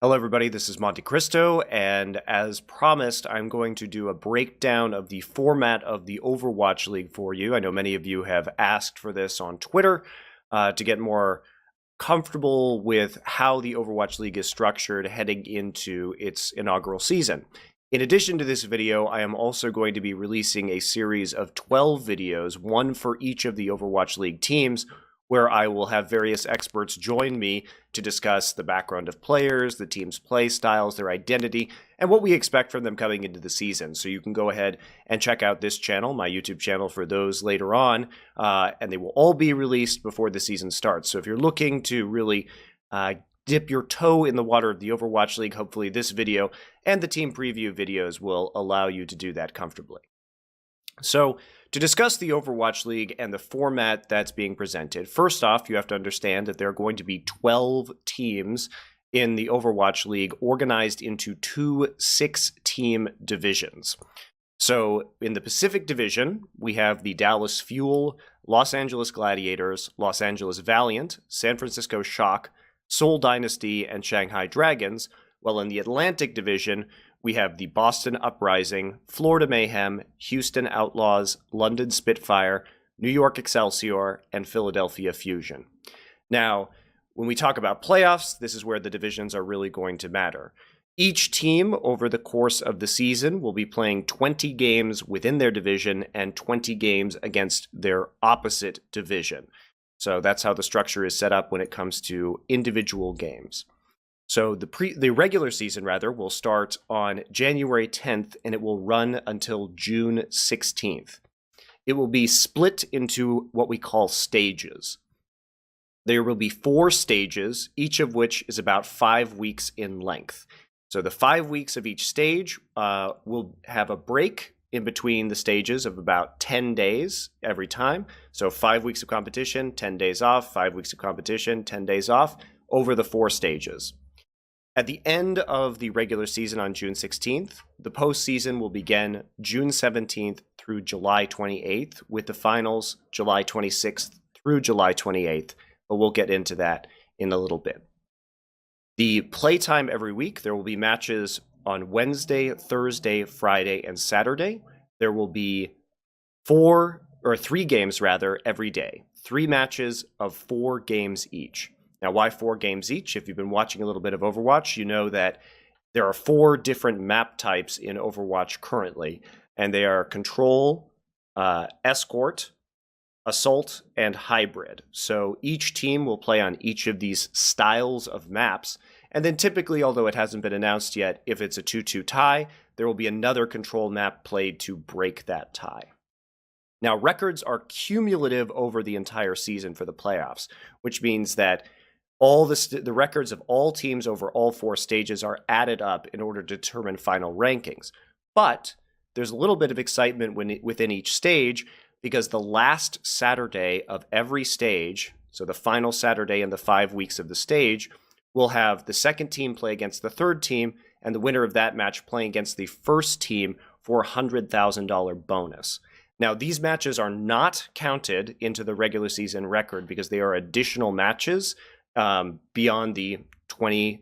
Hello everybody, this is MonteCristo, and as promised, I'm going to do a breakdown of the format of the Overwatch League for you. I know many of you have asked for this on Twitter to get more comfortable with how the Overwatch League is structured heading into its inaugural season. In addition to this video, I am also going to be releasing a series of 12 videos, one for each of the Overwatch League teams, where I will have various experts join me to discuss the background of players, the team's play styles, their identity, and what we expect from them coming into the season. So you can go ahead and check out this channel, my YouTube channel, for those later on, and they will all be released before the season starts. So if you're looking to really dip your toe in the water of the Overwatch League, hopefully this video and the team preview videos will allow you to do that comfortably. So, to discuss the Overwatch League and the format that's being presented, first off, you have to understand that there are going to be 12 teams in the Overwatch League organized into two 6-team divisions. So, in the Pacific Division, we have the Dallas Fuel, Los Angeles Gladiators, Los Angeles Valiant, San Francisco Shock, Seoul Dynasty, and Shanghai Dragons, while in the Atlantic Division, we have the Boston Uprising, Florida Mayhem, Houston Outlaws, London Spitfire, New York Excelsior, and Philadelphia Fusion. Now, when we talk about playoffs, this is where the divisions are really going to matter. Each team over the course of the season will be playing 20 games within their division and 20 games against their opposite division. So that's how the structure is set up when it comes to individual games. So the regular season, will start on January 10th, and it will run until June 16th. It will be split into what we call stages. There will be 4 stages, each of which is about 5 weeks in length. So the 5 weeks of each stage will have a break in between the stages of about 10 days every time. So 5 weeks of competition, 10 days off, 5 weeks of competition, 10 days off, over the 4 stages. At the end of the regular season on June 16th, the postseason will begin June 17th through July 28th, with the finals July 26th through July 28th, but we'll get into that in a little bit. The playtime every week, there will be matches on Wednesday, Thursday, Friday, and Saturday. There will be 3 games every day. 3 matches of 4 games each. Now, why 4 games each? If you've been watching a little bit of Overwatch, you know that there are 4 different map types in Overwatch currently, and they are Control, Escort, Assault, and Hybrid. So each team will play on each of these styles of maps, and then typically, although it hasn't been announced yet, if it's a 2-2 tie, there will be another Control map played to break that tie. Now, records are cumulative over the entire season for the playoffs, which means that all the records of all teams over all 4 stages are added up in order to determine final rankings. But there's a little bit of excitement within each stage, because the last Saturday of every stage, so the final Saturday in the 5 weeks of the stage, will have the second team play against the third team, and the winner of that match playing against the first team for a $100,000 bonus. Now, these matches are not counted into the regular season record because they are additional matches beyond the 20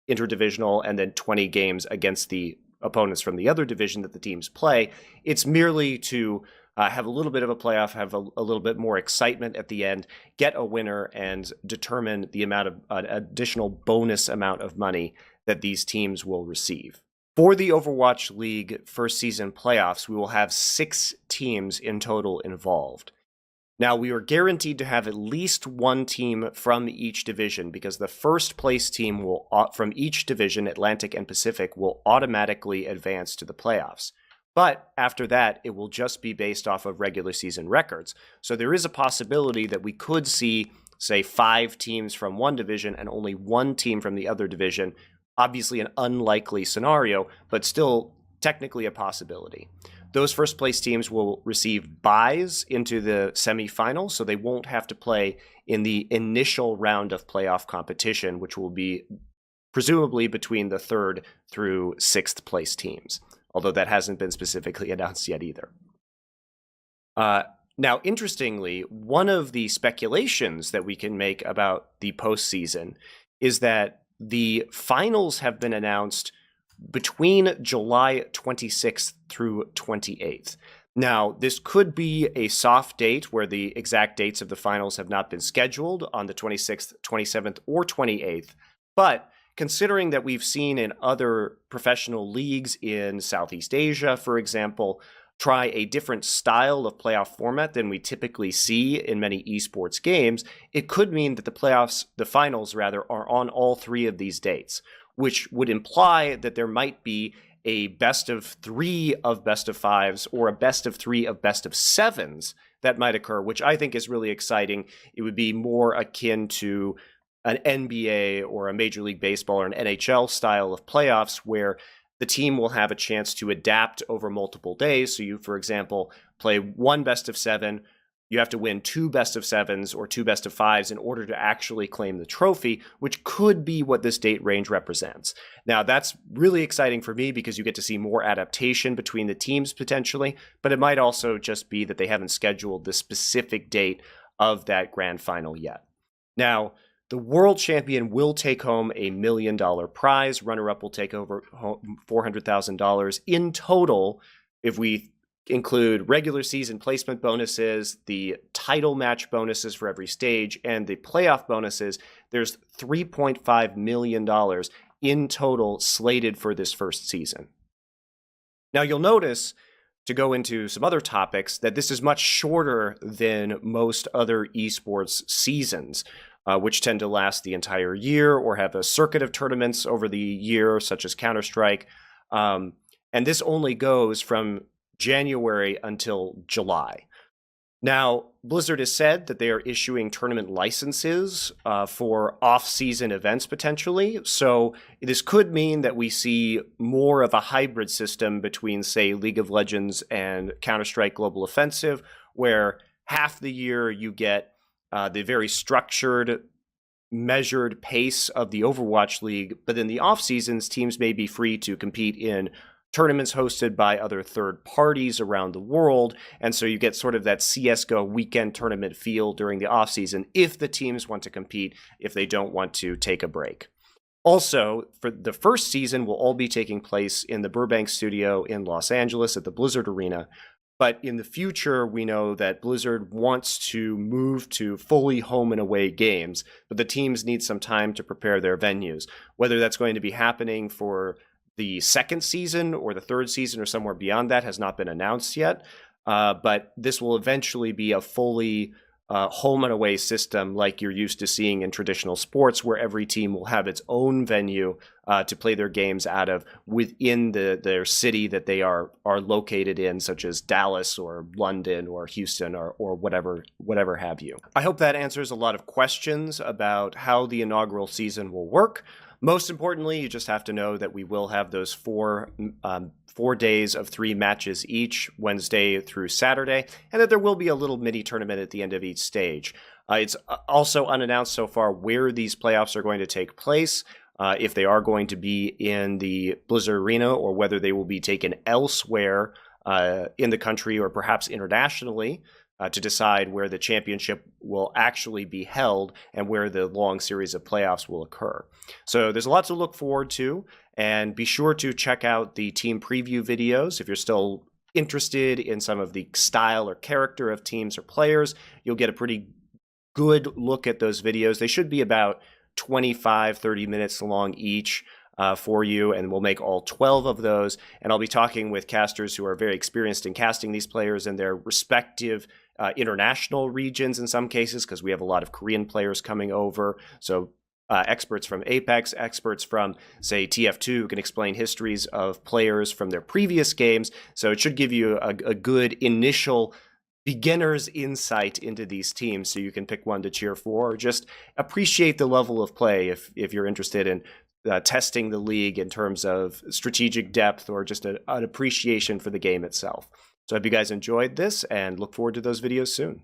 interdivisional and then 20 games against the opponents from the other division that the teams play. It's merely to have a little bit of a playoff, have a little bit more excitement at the end, get a winner, and determine the amount of additional bonus amount of money that these teams will receive. For the Overwatch League first season playoffs, we will have 6 teams in total involved. Now, we are guaranteed to have at least 1 team from each division, because the first place team from each division, Atlantic and Pacific, will automatically advance to the playoffs. But after that, it will just be based off of regular season records. So there is a possibility that we could see, say, 5 teams from one division and only 1 team from the other division. Obviously an unlikely scenario, but still technically a possibility. Those first place teams will receive buys into the semifinals, so they won't have to play in the initial round of playoff competition, which will be presumably between the 3rd through 6th place teams, although that hasn't been specifically announced yet either. Now, interestingly, one of the speculations that we can make about the postseason is that the finals have been announced between July 26th through 28th. Now, this could be a soft date where the exact dates of the finals have not been scheduled on the 26th, 27th, or 28th. But considering that we've seen in other professional leagues in Southeast Asia, for example, try a different style of playoff format than we typically see in many esports games, it could mean that the finals rather, are on all three of these dates, which would imply that there might be a best of 3 of best of 5s or a best of 3 of best of 7s that might occur, which I think is really exciting. It would be more akin to an NBA or a Major League Baseball or an NHL style of playoffs where the team will have a chance to adapt over multiple days. So you, for example, play one best of 7, you have to win 2 best of 7s or 2 best of 5s in order to actually claim the trophy, which could be what this date range represents. Now, that's really exciting for me because you get to see more adaptation between the teams potentially, but it might also just be that they haven't scheduled the specific date of that grand final yet. Now, the world champion will take home a $1 million prize. Runner-up will take over $400,000 in total if we include regular season placement bonuses, the title match bonuses for every stage, and the playoff bonuses. There's $3.5 million in total slated for this first season. Now, you'll notice, to go into some other topics, that this is much shorter than most other esports seasons, which tend to last the entire year or have a circuit of tournaments over the year, such as Counter-Strike. And this only goes from January until July. Now, Blizzard has said that they are issuing tournament licenses for off-season events potentially. So this could mean that we see more of a hybrid system between, say, League of Legends and Counter-Strike Global Offensive, where half the year you get the very structured, measured pace of the Overwatch League, but in the off seasons, teams may be free to compete in tournaments hosted by other third parties around the world, and so you get sort of that CSGO weekend tournament feel during the off season if the teams want to compete, if they don't want to take a break. Also, for the first season will all be taking place in the Burbank studio in Los Angeles at the Blizzard Arena. But in the future, we know that Blizzard wants to move to fully home and away games, but the teams need some time to prepare their venues. Whether that's going to be happening for the second season or the third season or somewhere beyond that has not been announced yet. But this will eventually be a fully home and away system like you're used to seeing in traditional sports, where every team will have its own venue to play their games out of within their city that they are located in, such as Dallas or London or Houston or whatever have you. I hope that answers a lot of questions about how the inaugural season will work. Most importantly, you just have to know that we will have those 4 days of 3 matches each, Wednesday through Saturday, and that there will be a little mini tournament at the end of each stage. It's also unannounced so far where these playoffs are going to take place, if they are going to be in the Blizzard Arena or whether they will be taken elsewhere in the country or perhaps internationally. To decide where the championship will actually be held and where the long series of playoffs will occur. So there's a lot to look forward to, and be sure to check out the team preview videos if you're still interested in some of the style or character of teams or players. You'll get a pretty good look at those videos. They should be about 25-30 minutes long each. For you, and we'll make all 12 of those. And I'll be talking with casters who are very experienced in casting these players in their respective international regions in some cases, because we have a lot of Korean players coming over. So experts from Apex, experts from, say, TF2 who can explain histories of players from their previous games. So it should give you a good initial beginner's insight into these teams, so you can pick one to cheer for or just appreciate the level of play if you're interested in testing the league in terms of strategic depth or just an appreciation for the game itself. So I hope you guys enjoyed this and look forward to those videos soon.